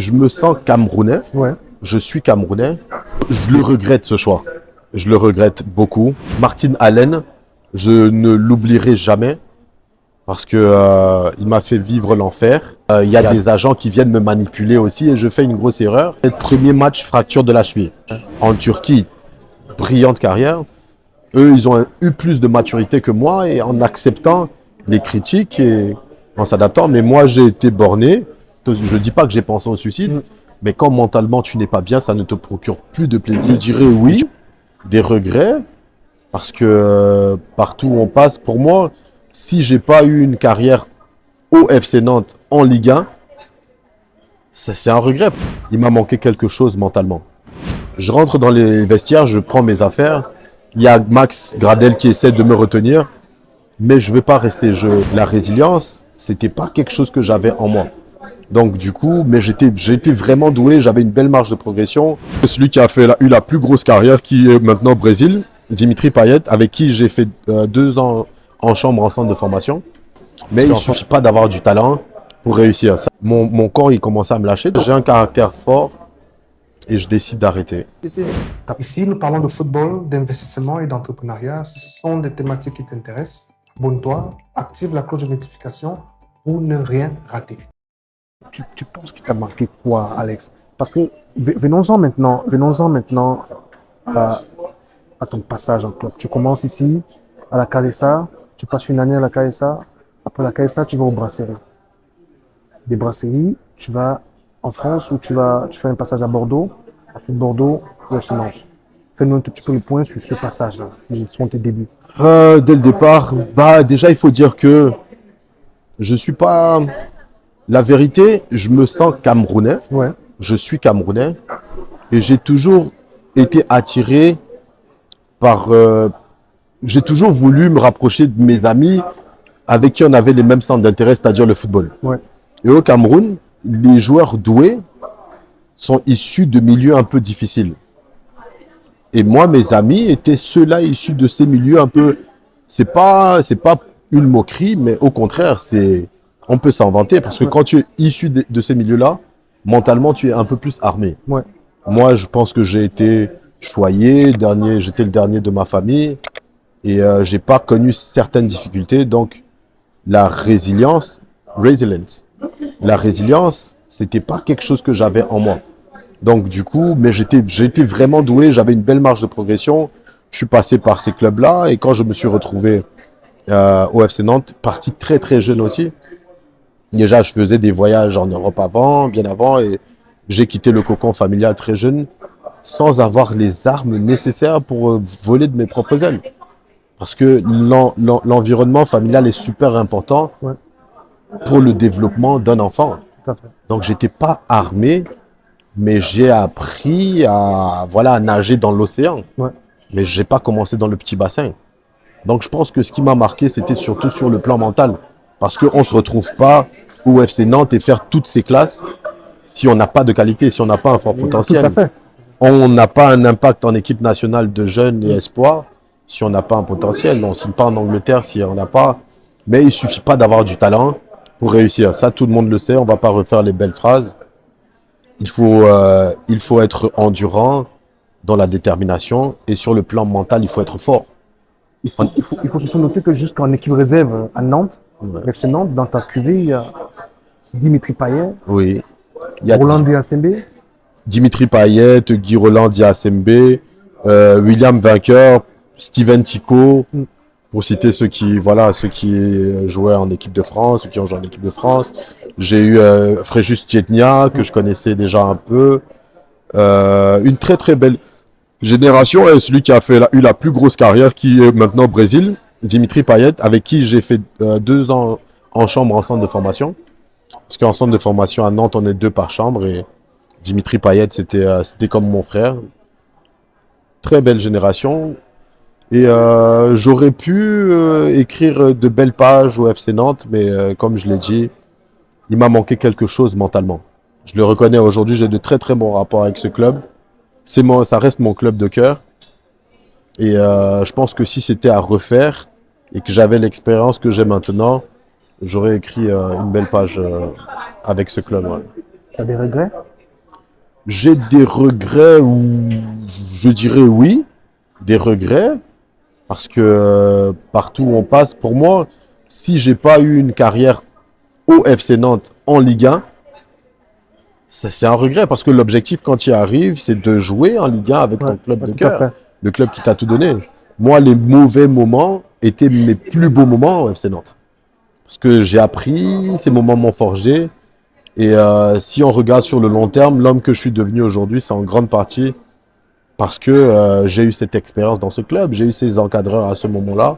Je me sens camerounais. Ouais. Je suis camerounais. Je le regrette ce choix. Je le regrette beaucoup. Martin Allen, je ne l'oublierai jamais parce que il m'a fait vivre l'enfer. Il y a des agents qui viennent me manipuler aussi et je fais une grosse erreur. Le premier match, fracture de la cheville. En Turquie, brillante carrière. Eux, ils ont eu plus de maturité que moi et en acceptant les critiques et en s'adaptant. Mais moi, j'ai été borné. Je ne dis pas que j'ai pensé au suicide, mais quand mentalement tu n'es pas bien, ça ne te procure plus de plaisir. Je dirais oui, des regrets, parce que partout où on passe, pour moi, si j'ai pas eu une carrière au FC Nantes en Ligue 1, c'est un regret. Il m'a manqué quelque chose mentalement. Je rentre dans les vestiaires, je prends mes affaires. Il y a Max Gradel qui essaie de me retenir, mais je ne vais pas rester. La résilience, c'était pas quelque chose que j'avais en moi. Donc du coup, mais j'étais vraiment doué, j'avais une belle marge de progression. Celui qui a eu la plus grosse carrière, qui est maintenant au Brésil, Dimitri Payet, avec qui j'ai fait 2 ans en chambre en centre de formation. Mais il ne suffit pas d'avoir du talent pour réussir. Mon corps, il commençait à me lâcher. J'ai un caractère fort et je décide d'arrêter. Ici, nous parlons de football, d'investissement et d'entrepreneuriat. Ce sont des thématiques qui t'intéressent. Abonne-toi, active la cloche de notification pour ne rien rater. Tu penses qu'il t'a marqué quoi, Alex? Parce que venons-en maintenant à ton passage en club. Tu commences ici, à la KSA, tu passes une année à la KSA. Après la KSA, tu vas aux brasseries. Des brasseries, tu vas en France où tu fais un passage à Bordeaux. Ensuite, Bordeaux, tu vas chez Nantes. Fais-nous un tout petit peu le point sur ce passage-là. Quels sont tes débuts? Dès le départ, déjà, il faut dire que je suis pas... La vérité, je me sens camerounais. Ouais. Je suis camerounais et j'ai toujours été attiré par... j'ai toujours voulu me rapprocher de mes amis avec qui on avait les mêmes centres d'intérêt, c'est-à-dire le football. Ouais. Et au Cameroun, les joueurs doués sont issus de milieux un peu difficiles. Et moi, mes amis étaient ceux-là issus de ces milieux un peu... C'est pas une moquerie, mais au contraire, on peut s'en vanter parce que quand tu es issu de ces milieux-là, mentalement, tu es un peu plus armé. Ouais. Moi, je pense que j'ai été choyé, j'étais le dernier de ma famille et j'ai pas connu certaines difficultés. Donc, la résilience, c'était pas quelque chose que j'avais en moi. Donc, du coup, mais j'étais vraiment doué, j'avais une belle marge de progression. Je suis passé par ces clubs-là et quand je me suis retrouvé au FC Nantes, parti très très jeune aussi. Déjà, je faisais des voyages en Europe bien avant, et j'ai quitté le cocon familial très jeune, sans avoir les armes nécessaires pour voler de mes propres ailes. Parce que l'environnement familial est super important pour le développement d'un enfant. Donc, j'étais pas armé, mais j'ai appris à nager dans l'océan. Ouais. Mais j'ai pas commencé dans le petit bassin. Donc, je pense que ce qui m'a marqué, c'était surtout sur le plan mental. Parce qu'on ne se retrouve pas au FC Nantes et faire toutes ces classes si on n'a pas de qualité, si on n'a pas un fort potentiel. Tout à fait. On n'a pas un impact en équipe nationale de jeunes et espoirs si on n'a pas un potentiel. On ne signe pas en Angleterre si on n'a pas. Mais il ne suffit pas d'avoir du talent pour réussir. Ça, tout le monde le sait. On ne va pas refaire les belles phrases. Il faut être endurant dans la détermination et sur le plan mental, il faut être fort. Il faut surtout noter que jusqu'en équipe réserve à Nantes, FC Nantes, dans ta cuvée, il y a Dimitri Payet, Oui. Il y a Roland Diassembe, Dimitri Payet, Guy Roland Diassembe, William Vainqueur, Steven Tico, pour citer ceux qui jouaient en équipe de France, ceux qui ont joué en équipe de France. J'ai eu Fréjus Tchetnia, que je connaissais déjà un peu. Une très très belle génération, et celui qui a eu la plus grosse carrière, qui est maintenant au Brésil, Dimitri Payet, avec qui j'ai fait 2 ans en chambre en centre de formation. Parce qu'en centre de formation à Nantes, on est 2 par chambre, et Dimitri Payet, c'était comme mon frère. Très belle génération. Et j'aurais pu écrire de belles pages au FC Nantes, mais comme je l'ai dit, il m'a manqué quelque chose mentalement. Je le reconnais aujourd'hui, j'ai de très très bons rapports avec ce club. Ça reste mon club de cœur. Et je pense que si c'était à refaire et que j'avais l'expérience que j'ai maintenant, j'aurais écrit une belle page avec ce club. Ouais. tu as des regrets? J'ai des regrets, ou je dirais oui, des regrets, parce que partout où on passe, pour moi, si j'ai pas eu une carrière au FC Nantes en Ligue 1, c'est un regret, parce que l'objectif quand tu y arrives, c'est de jouer en Ligue 1 avec Ouais, ton club ouais, de tout à cœur, fait. le club qui t'a tout donné. Moi, les mauvais moments étaient mes plus beaux moments au FC Nantes. Parce que j'ai appris, ces moments m'ont forgé. Et si on regarde sur le long terme, l'homme que je suis devenu aujourd'hui, c'est en grande partie parce que j'ai eu cette expérience dans ce club, j'ai eu ces encadreurs à ce moment-là.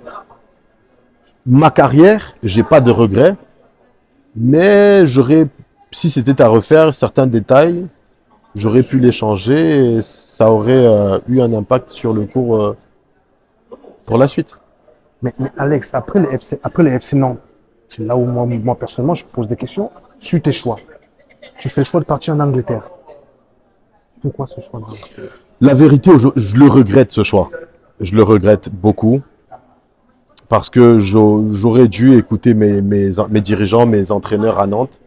Ma carrière, j'ai pas de regrets, mais j'aurais, si c'était à refaire, certains détails, j'aurais pu les changer et ça aurait eu un impact sur le cours pour la suite. Mais Alex, après les FC Nantes, c'est là où moi, personnellement, je pose des questions sur tes choix. Tu fais le choix de partir en Angleterre. Pourquoi ce choix-là? La vérité, je le regrette ce choix. Je le regrette beaucoup parce que j'aurais dû écouter mes dirigeants, mes entraîneurs à Nantes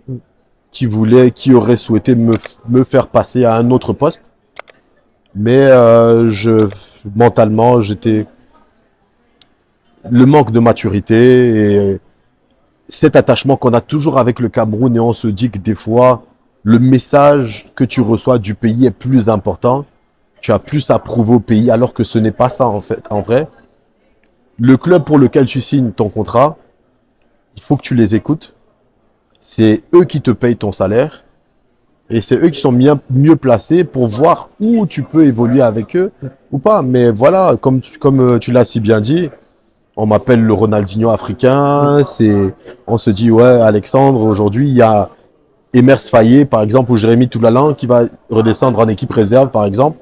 qui auraient souhaité me faire passer à un autre poste. Mais mentalement, j'étais le manque de maturité et cet attachement qu'on a toujours avec le Cameroun et on se dit que des fois, le message que tu reçois du pays est plus important. Tu as plus à prouver au pays alors que ce n'est pas ça en fait, en vrai. Le club pour lequel tu signes ton contrat, il faut que tu les écoutes. C'est eux qui te payent ton salaire et c'est eux qui sont mieux placés pour voir où tu peux évoluer avec eux ou pas. Mais voilà, comme tu l'as si bien dit, on m'appelle le Ronaldinho africain. On se dit, ouais, Alexandre, aujourd'hui, il y a Emers Faye, par exemple, ou Jérémy Toulalan qui va redescendre en équipe réserve, par exemple.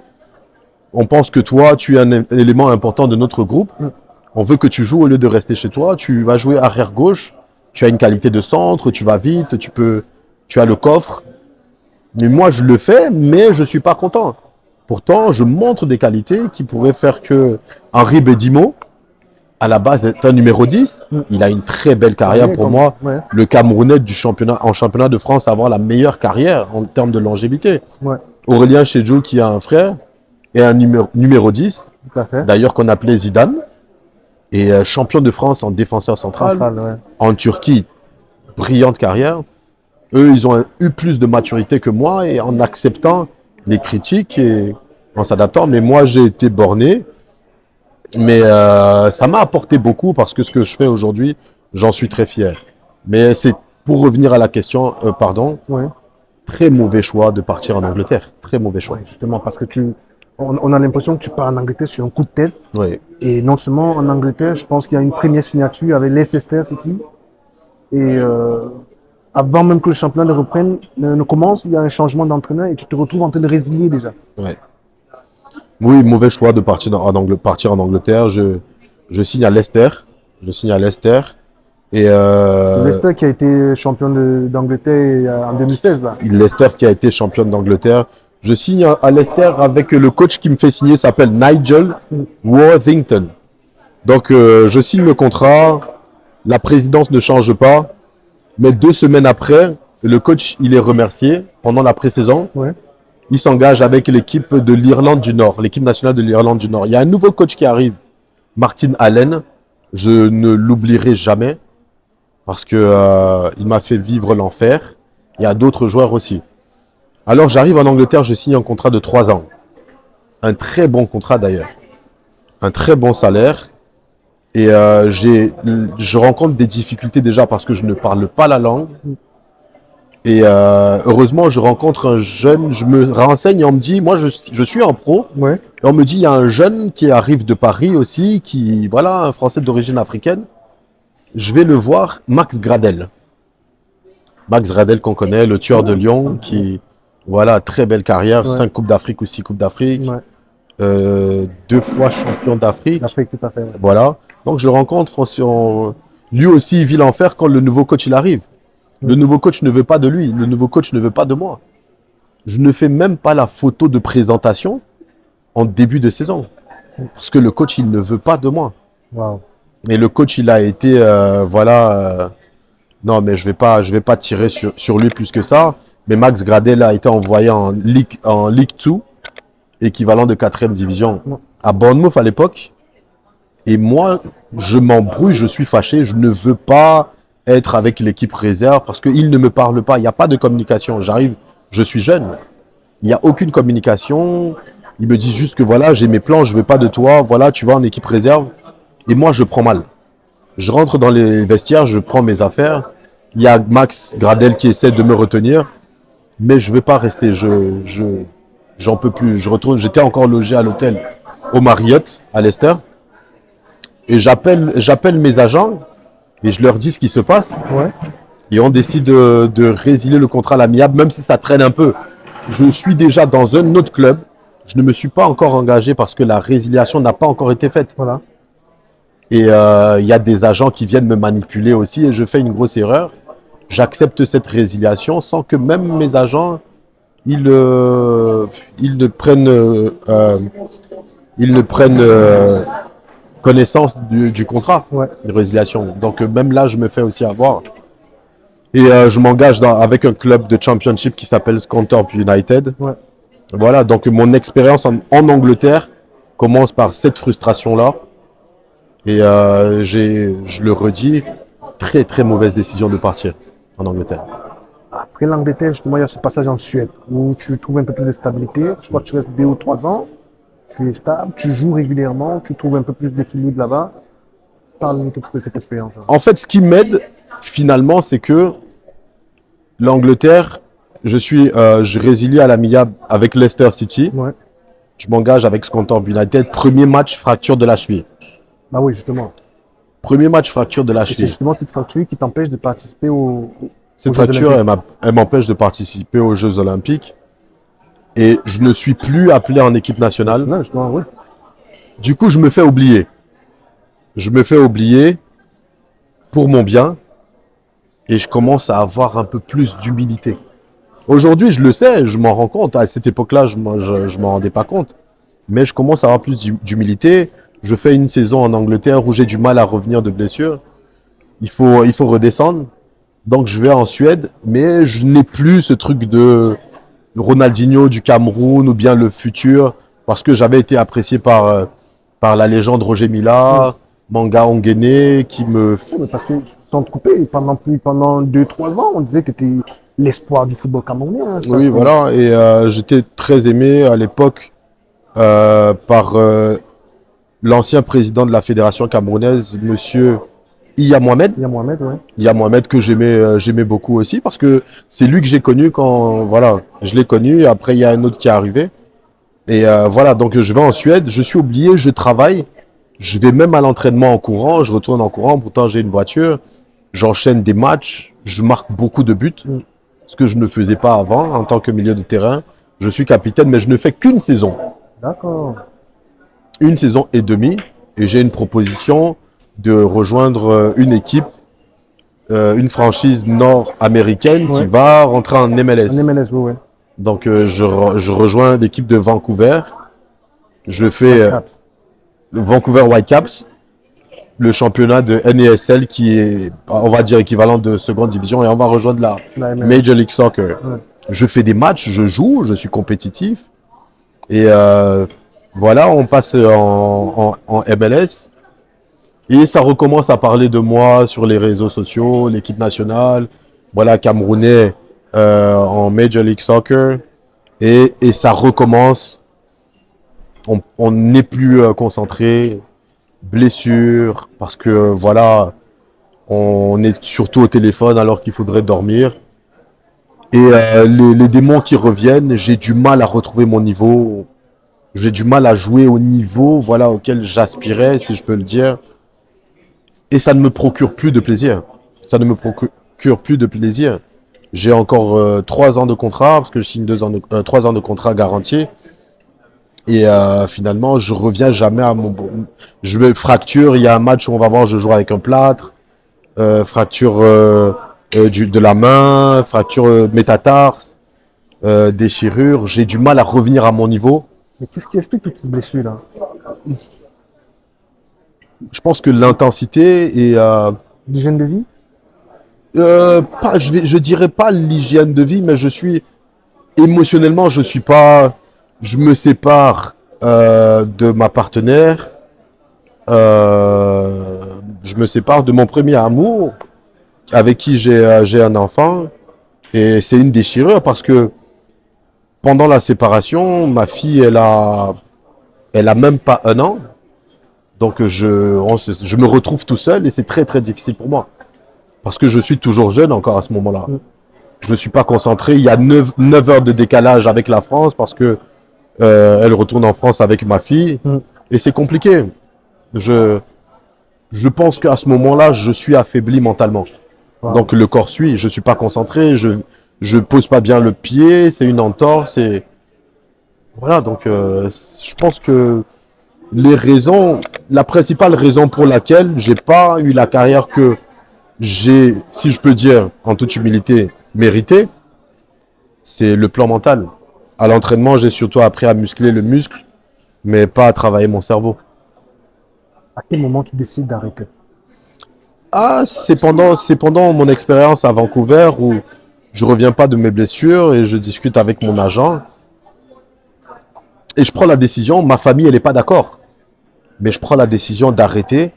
On pense que toi, tu es un élément important de notre groupe. On veut que tu joues au lieu de rester chez toi. Tu vas jouer arrière gauche. Tu as une qualité de centre, tu vas vite, tu as le coffre. Mais moi, je le fais, mais je ne suis pas content. Pourtant, je montre des qualités qui pourraient faire que Henri Bedimo, à la base, est un numéro 10. Il a une très belle carrière pour moi. Ouais, Le Camerounais en championnat de France a avoir la meilleure carrière en termes de longévité. ouais, Aurélien Chedjou, qui a un frère, est un numéro 10, tout à fait. d'ailleurs qu'on appelait Zidane, et champion de France en défenseur central. Central, ouais. En Turquie, brillante carrière. Eux, ils ont eu plus de maturité que moi et en acceptant les critiques et en s'adaptant. Mais moi, j'ai été borné. Mais ça m'a apporté beaucoup parce que ce que je fais aujourd'hui, j'en suis très fier. Mais c'est pour revenir à la question, pardon, Ouais, très mauvais choix de partir en Angleterre. Très mauvais choix. ouais, justement, parce que on a l'impression que tu pars en Angleterre sur un coup de tête. Oui. Et non seulement en Angleterre, je pense qu'il y a une première signature avec Leicester City. Et avant même que le championnat ne commence, il y a un changement d'entraîneur et tu te retrouves en train de résilier déjà. Ouais. Oui, mauvais choix de partir en Angleterre. Je signe à Leicester. Je signe à Leicester. Et Leicester qui a été champion d'Angleterre en 2016 là. Leicester qui a été championne d'Angleterre. Je signe à Leicester avec le coach qui me fait signer, s'appelle Nigel Worthington. Donc je signe le contrat. La présidence ne change pas. Mais 2 semaines après, le coach, il est remercié pendant la pré-saison. Ouais. Il s'engage avec l'équipe de l'Irlande du Nord, l'équipe nationale de l'Irlande du Nord. Il y a un nouveau coach qui arrive, Martin Allen. Je ne l'oublierai jamais parce que il m'a fait vivre l'enfer. Il y a d'autres joueurs aussi. Alors j'arrive en Angleterre, je signe un contrat de 3 ans. Un très bon contrat d'ailleurs. Un très bon salaire. Et je rencontre des difficultés déjà parce que je ne parle pas la langue. Et heureusement, je rencontre un jeune, je me renseigne et on me dit, moi je suis un pro. Ouais. Et on me dit, il y a un jeune qui arrive de Paris aussi, voilà, un Français d'origine africaine. Je vais le voir, Max Gradel. Max Gradel qu'on connaît, le tueur de Lyon, qui, voilà, très belle carrière, Ouais. 5 Coupes d'Afrique ou 6 Coupes d'Afrique, Ouais. 2 fois champion d'Afrique. L'Afrique, tout à fait. Ouais. Voilà. Donc je le rencontre, lui aussi il vit l'enfer quand le nouveau coach il arrive. Le nouveau coach ne veut pas de lui, le nouveau coach ne veut pas de moi. Je ne fais même pas la photo de présentation en début de saison. Parce que le coach, il ne veut pas de moi. Wow. Et le coach, il a été, non, mais je vais pas tirer sur lui plus que ça. Mais Max Gradel a été envoyé en League 2, équivalent de 4e division, à Bournemouth à l'époque. Et moi, je m'embrouille, je suis fâché, je ne veux pas être avec l'équipe réserve parce qu'ils ne me parlent pas. Il n'y a pas de communication. J'arrive, je suis jeune. Il n'y a aucune communication. Ils me disent juste que voilà, j'ai mes plans, je ne veux pas de toi. Voilà, tu vas en équipe réserve. Et moi, je prends mal. Je rentre dans les vestiaires, je prends mes affaires. Il y a Max Gradel qui essaie de me retenir. Mais je ne vais pas rester. J'en peux plus. Je retourne. J'étais encore logé à l'hôtel au Marriott à Leicester. Et j'appelle mes agents et je leur dis ce qui se passe. Ouais. Et on décide de résilier le contrat à l'amiable, même si ça traîne un peu. Je suis déjà dans un autre club. Je ne me suis pas encore engagé parce que la résiliation n'a pas encore été faite. Voilà. Et il y a des agents qui viennent me manipuler aussi et je fais une grosse erreur. J'accepte cette résiliation sans que même mes agents ils ne prennent connaissance du contrat Ouais. de résiliation. Donc même là, je me fais aussi avoir. Et je m'engage avec un club de championship qui s'appelle Scunthorpe United. Ouais. Voilà, donc mon expérience en Angleterre commence par cette frustration-là. Et je le redis, très très mauvaise décision de partir en Angleterre. Après l'Angleterre, justement, il y a ce passage en Suède où tu trouves un peu plus de stabilité. Je crois que tu restes 2 ou 3 ans. Tu es stable, tu joues régulièrement, tu trouves un peu plus d'équilibre là-bas. Parle-nous un peu de cette expérience. En fait, ce qui m'aide finalement, c'est que l'Angleterre, je résilie à l'amiable avec Leicester City. Ouais. Je m'engage avec Scunthorpe United. Premier match, fracture de la cheville. Bah oui, justement. Premier match, fracture de la Et c'est cheville. justement cette fracture qui t'empêche de participer Cette aux Jeux fracture, Olympiques. elle m'empêche de participer aux Jeux Olympiques. Et je ne suis plus appelé en équipe nationale. Là, justement, oui. Du coup, je me fais oublier. Je me fais oublier pour mon bien. Et je commence à avoir un peu plus d'humilité. Aujourd'hui, je le sais, je m'en rends compte. À cette époque-là, je ne m'en rendais pas compte. Mais je commence à avoir plus d'humilité. Je fais une saison en Angleterre où j'ai du mal à revenir de blessure. Il faut redescendre. Donc je vais en Suède, mais je n'ai plus ce truc de Ronaldinho du Cameroun ou bien le futur, parce que j'avais été apprécié par la légende Roger Mila, Manga Ongene, qui me... Oui, mais parce que sans te couper, pendant 2 ou 3 ans, on disait que tu étais l'espoir du football camerounais. Hein. Ça, Oui, c'est- voilà, et j'étais très aimé à l'époque par l'ancien président de la fédération camerounaise, monsieur Iya Mohamed. Il y a Mohamed, ouais. Il y a Mohamed que j'aimais beaucoup aussi parce que c'est lui que j'ai connu quand voilà, je l'ai connu et après il y a un autre qui est arrivé. Et voilà, donc je vais en Suède, je suis oublié, je travaille, je vais même à l'entraînement en courant, je retourne en courant, pourtant j'ai une voiture, j'enchaîne des matchs, je marque beaucoup de buts, ce que je ne faisais pas avant en tant que milieu de terrain. Je suis capitaine, mais je ne fais qu'une saison, D'accord. une saison et demie, et j'ai une proposition de rejoindre une équipe une franchise nord-américaine Ouais. qui va rentrer en MLS. En MLS, oui, ouais. Donc je rejoins l'équipe de Vancouver. Je fais Cap. Vancouver Whitecaps, le championnat de NASL qui est, on va dire, équivalent de seconde division et on va rejoindre la La MLS. Major League Soccer. Ouais. Je fais des matchs, je joue, je suis compétitif. Et voilà, on passe en MLS. Et ça recommence à parler de moi sur les réseaux sociaux, l'équipe nationale, voilà, Camerounais en Major League Soccer. Et ça recommence. On n'est plus concentré, blessure, parce que voilà, on est surtout au téléphone alors qu'il faudrait dormir. Et les démons qui reviennent, j'ai du mal à retrouver mon niveau. J'ai du mal à jouer au niveau voilà, auquel j'aspirais, si je peux le dire. Et ça ne me procure plus de plaisir. Ça ne me procure plus de plaisir. J'ai encore 3 ans de contrat, parce que je signe 3 ans de contrat garanti. Et finalement, je reviens jamais à mon... Je me fracture, il y a un match où on va voir, je joue avec un plâtre. Fracture de la main, fracture métatarse, déchirure. J'ai du mal à revenir à mon niveau. Mais qu'est-ce qui explique toutes ces blessures-là? Je pense que l'intensité et... D'hygiène de vie? Je dirais pas l'hygiène de vie, mais émotionnellement, je me sépare de ma partenaire, je me sépare de mon premier amour, avec qui j'ai un enfant, et c'est une déchirure parce que pendant la séparation, ma fille, elle a même pas 1 an, donc je me retrouve tout seul et c'est très très difficile pour moi parce que je suis toujours jeune encore à ce moment-là. Je ne suis pas concentré. Il y a 9 heures de décalage avec la France parce que elle retourne en France avec ma fille et c'est compliqué. Je pense qu'à ce moment-là, je suis affaibli mentalement. Wow. Donc le corps suit. Je suis pas concentré. Je pose pas bien le pied. C'est une entorse. Et voilà. Donc je pense que la principale raison pour laquelle j'ai pas eu la carrière que j'ai, si je peux dire, en toute humilité, mérité, c'est le plan mental. À l'entraînement, j'ai surtout appris à muscler le muscle, mais pas à travailler mon cerveau. À quel moment tu décides d'arrêter? Ah, c'est pendant mon expérience à Vancouver où je reviens pas de mes blessures et je discute avec mon agent. Et je prends la décision, ma famille, elle n'est pas d'accord. Mais je prends la décision d'arrêter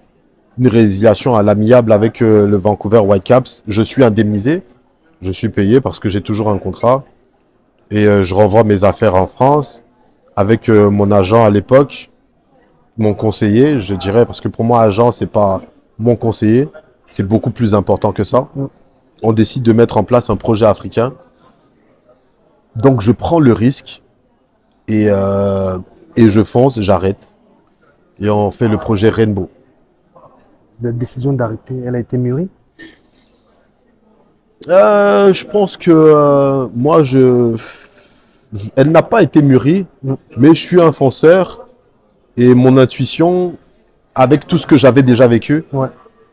une résiliation à l'amiable avec le Vancouver Whitecaps. Je suis indemnisé, je suis payé parce que j'ai toujours un contrat. Et je renvoie mes affaires en France avec mon agent à l'époque, mon conseiller, je dirais, parce que pour moi, agent, c'est pas mon conseiller, c'est beaucoup plus important que ça. On décide de mettre en place un projet africain. Donc je prends le risque et je fonce, j'arrête. Et on fait le projet Rainbow. La décision d'arrêter, elle a été mûrie? Je pense que elle n'a pas été mûrie, mais je suis un fonceur et mon intuition, avec tout ce que j'avais déjà vécu,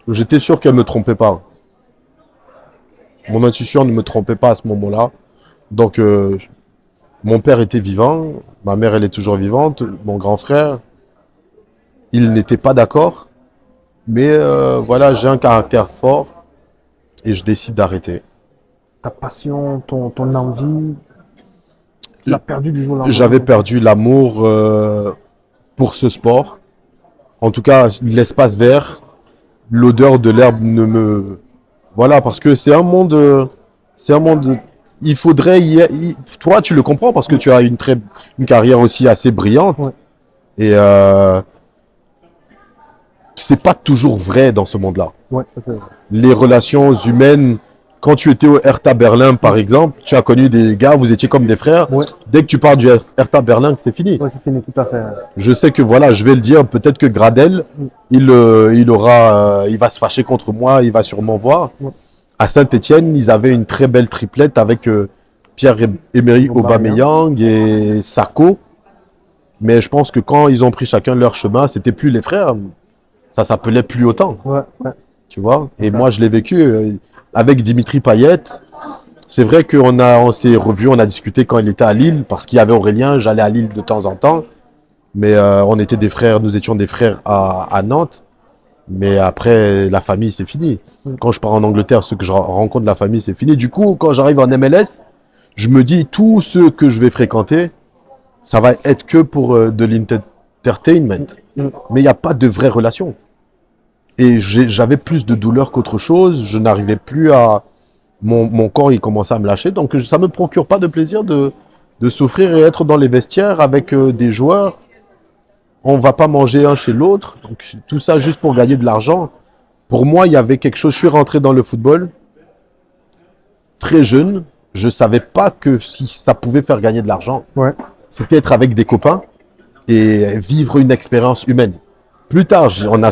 j'étais sûr qu'elle ne me trompait pas. Mon intuition ne me trompait pas à ce moment-là. Donc, mon père était vivant, ma mère, elle est toujours vivante, mon grand frère, il n'était pas d'accord, mais voilà, j'ai un caractère fort et je décide d'arrêter. Ta passion, ton envie, tu l'as perdu du jour au lendemain? J'avais perdu l'amour pour ce sport. En tout cas, l'espace vert, l'odeur de l'herbe ne me... Voilà, parce que c'est un monde... C'est un monde... Il faudrait... Toi, tu le comprends parce que tu as une carrière aussi assez brillante. Ouais. Et c'est pas toujours vrai dans ce monde-là. Ouais, c'est vrai. Les relations humaines, quand tu étais au Hertha Berlin, par exemple, tu as connu des gars, vous étiez comme des frères. Ouais. Dès que tu pars du Hertha Berlin, c'est fini. Ouais, c'est fini, tout à fait. Je sais que voilà, je vais le dire, peut-être que Gradel, il va se fâcher contre moi, il va sûrement voir. Ouais. À Saint-Étienne, ils avaient une très belle triplette avec Pierre-Emerick Aubameyang et Sakho. Mais je pense que quand ils ont pris chacun leur chemin, c'était plus les frères. Ça s'appelait plus autant. Ouais, ouais. Tu vois. Et moi, je l'ai vécu avec Dimitri Payet. C'est vrai on s'est revus, on a discuté quand il était à Lille, parce qu'il y avait Aurélien, j'allais à Lille de temps en temps. Mais on était des frères, nous étions des frères à Nantes. Mais après, la famille, c'est fini. Quand je pars en Angleterre, ceux que je rencontre, la famille, c'est fini. Du coup, quand j'arrive en MLS, je me dis, tous ceux que je vais fréquenter, ça va être que pour de l'entertainment. Mais il n'y a pas de vraie relation. Et j'avais plus de douleur qu'autre chose. Je n'arrivais plus à... Mon corps, il commençait à me lâcher. Donc, ça ne me procure pas de plaisir de souffrir et être dans les vestiaires avec des joueurs. On ne va pas manger un chez l'autre. Donc, tout ça juste pour gagner de l'argent. Pour moi, il y avait quelque chose. Je suis rentré dans le football très jeune. Je ne savais pas que si ça pouvait faire gagner de l'argent. Ouais. C'était être avec des copains et vivre une expérience humaine. Plus tard, on a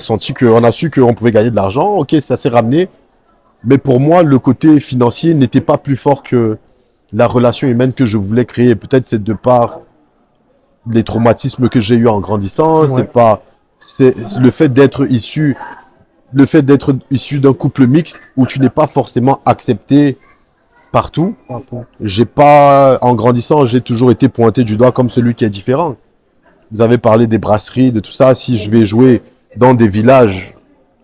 su qu'on pouvait gagner de l'argent. Ok, ça s'est ramené. Mais pour moi, le côté financier n'était pas plus fort que la relation humaine que je voulais créer. Peut-être c'est de par les traumatismes que j'ai eus en grandissant. Ouais. C'est le fait d'être issu d'un couple mixte où tu n'es pas forcément accepté partout. En grandissant, j'ai toujours été pointé du doigt comme celui qui est différent. Vous avez parlé des brasseries, de tout ça. Si je vais jouer dans des villages,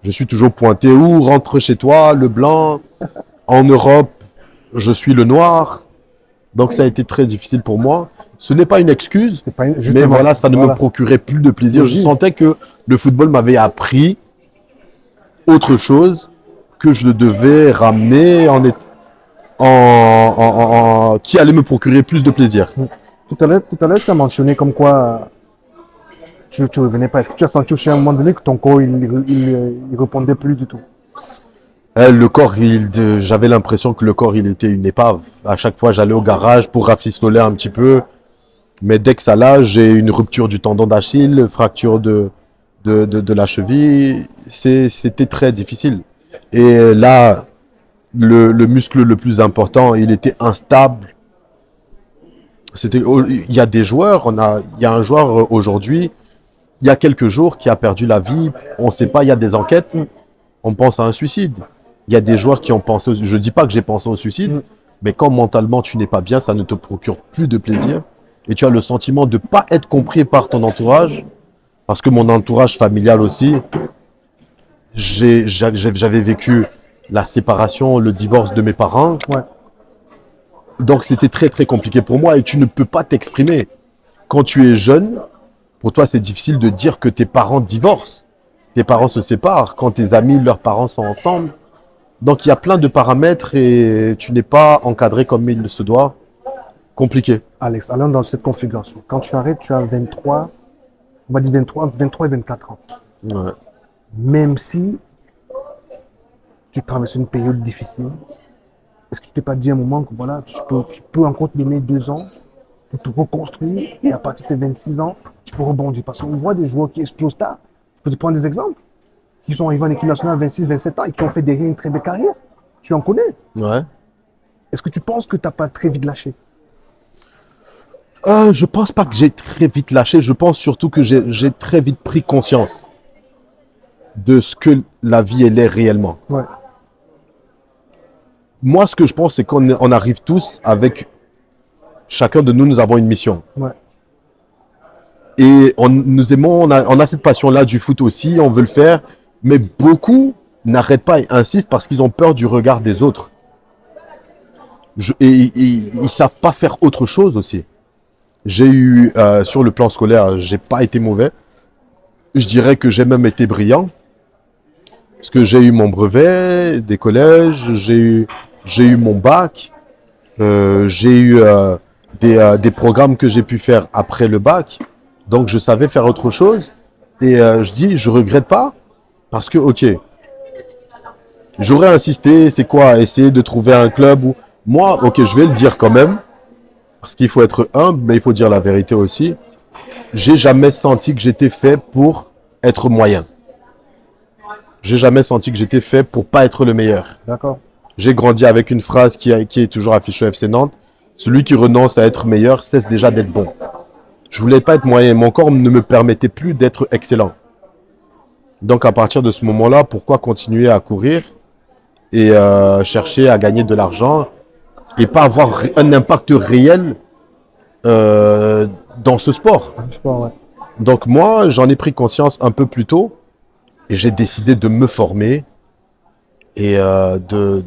je suis toujours pointé. Où rentre chez toi, le blanc. En Europe, je suis le noir, donc ça a été très difficile pour moi. Ce n'est pas une excuse, C'est pas mais justement, voilà, ça ne me voilà. procurait plus de plaisir. Je Oui. sentais que le football m'avait appris autre chose que je devais ramener qui allait me procurer plus de plaisir. Tout à l'heure, tu as mentionné comme quoi tu revenais pas. Est-ce que tu as senti aussi à un moment donné que ton corps, il répondait plus du tout? Le corps, j'avais l'impression que le corps, il était une épave. À chaque fois, j'allais au garage pour rafistoler un petit peu. Mais dès que ça lâche, j'ai une rupture du tendon d'Achille, fracture de la cheville. C'était très difficile. Et là, le muscle le plus important, il était instable. Il y a des joueurs, il y a un joueur aujourd'hui, il y a quelques jours, qui a perdu la vie. On ne sait pas, il y a des enquêtes. On pense à un suicide. Il y a des joueurs qui ont pensé, je ne dis pas que j'ai pensé au suicide, mais quand mentalement tu n'es pas bien, ça ne te procure plus de plaisir. Et tu as le sentiment de ne pas être compris par ton entourage. Parce que mon entourage familial aussi, j'avais vécu la séparation, le divorce de mes parents. Ouais. Donc c'était très très compliqué pour moi et tu ne peux pas t'exprimer. Quand tu es jeune, pour toi c'est difficile de dire que tes parents divorcent. Tes parents se séparent, quand tes amis, leurs parents sont ensemble. Donc il y a plein de paramètres et tu n'es pas encadré comme il se doit. Compliqué. Alex, allons dans cette configuration. Quand tu arrêtes, tu as 23, on va dire 23 et 24 ans. Ouais. Même si tu traverses une période difficile, est-ce que tu t'es pas dit à un moment que voilà, tu peux encore te donner 2 ans pour te reconstruire et à partir de tes 26 ans, tu peux rebondir? Parce qu'on voit des joueurs qui explosent tard. Je peux te prendre des exemples. Qui sont arrivés en équipe nationale à 26, 27 ans et qui ont fait derrière une très belle carrière. Tu en connais. Ouais. Est-ce que tu penses que tu n'as pas très vite lâché? Je pense pas que j'ai très vite lâché. Je pense surtout que j'ai très vite pris conscience de ce que la vie elle est réellement. Ouais. Moi, ce que je pense, c'est qu'on arrive tous avec chacun de nous, nous avons une mission. Ouais. Et nous aimons, on a cette passion-là du foot aussi, on veut le faire, mais beaucoup n'arrêtent pas et insistent parce qu'ils ont peur du regard des autres. Et ils ne savent pas faire autre chose aussi. J'ai eu, sur le plan scolaire, j'ai pas été mauvais. Je dirais que j'ai même été brillant. Parce que j'ai eu mon brevet des collèges, j'ai eu mon bac, j'ai eu des programmes que j'ai pu faire après le bac. Donc je savais faire autre chose. Et je dis, je regrette pas. Parce que, ok, j'aurais insisté, c'est quoi, essayer de trouver un club où... Moi, ok, je vais le dire quand même. Parce qu'il faut être humble, mais il faut dire la vérité aussi. J'ai jamais senti que j'étais fait pour être moyen. J'ai jamais senti que j'étais fait pour pas être le meilleur. D'accord. J'ai grandi avec une phrase qui est toujours affichée au FC Nantes. Celui qui renonce à être meilleur cesse déjà d'être bon. Je voulais pas être moyen. Mon corps ne me permettait plus d'être excellent. Donc à partir de ce moment-là, pourquoi continuer à courir et chercher à gagner de l'argent et pas avoir un impact réel dans ce sport. Sport, ouais. Donc moi, j'en ai pris conscience un peu plus tôt et j'ai décidé de me former et de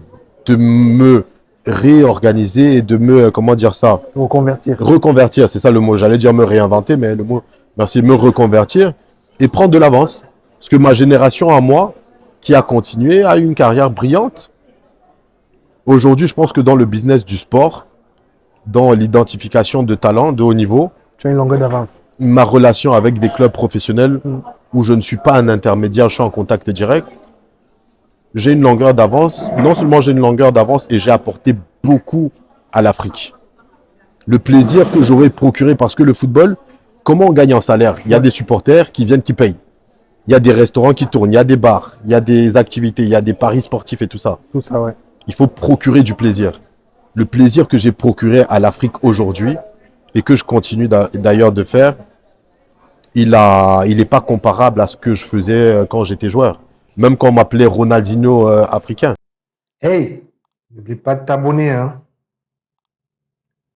me réorganiser et de me, comment dire ça, Reconvertir. reconvertir, c'est ça le mot. J'allais dire me réinventer, mais le mot, merci, me reconvertir et prendre de l'avance. Parce que ma génération à moi, qui a continué, a eu une carrière brillante. Aujourd'hui, je pense que dans le business du sport, dans l'identification de talents de haut niveau, Tu as une longueur d'avance. ma relation avec des clubs professionnels où je ne suis pas un intermédiaire, je suis en contact direct, j'ai une longueur d'avance. Non seulement j'ai une longueur d'avance et j'ai apporté beaucoup à l'Afrique. Le plaisir que j'aurais procuré, parce que le football, comment on gagne en salaire? Il y a des supporters qui viennent, qui payent. Il y a des restaurants qui tournent, il y a des bars, il y a des activités, il y a des paris sportifs et tout ça. Tout ça, ouais. Il faut procurer du plaisir. Le plaisir que j'ai procuré à l'Afrique aujourd'hui et que je continue d'ailleurs de faire, il n'est pas comparable à ce que je faisais quand j'étais joueur. Même quand on m'appelait Ronaldinho africain. Hey, n'oublie pas de t'abonner, hein.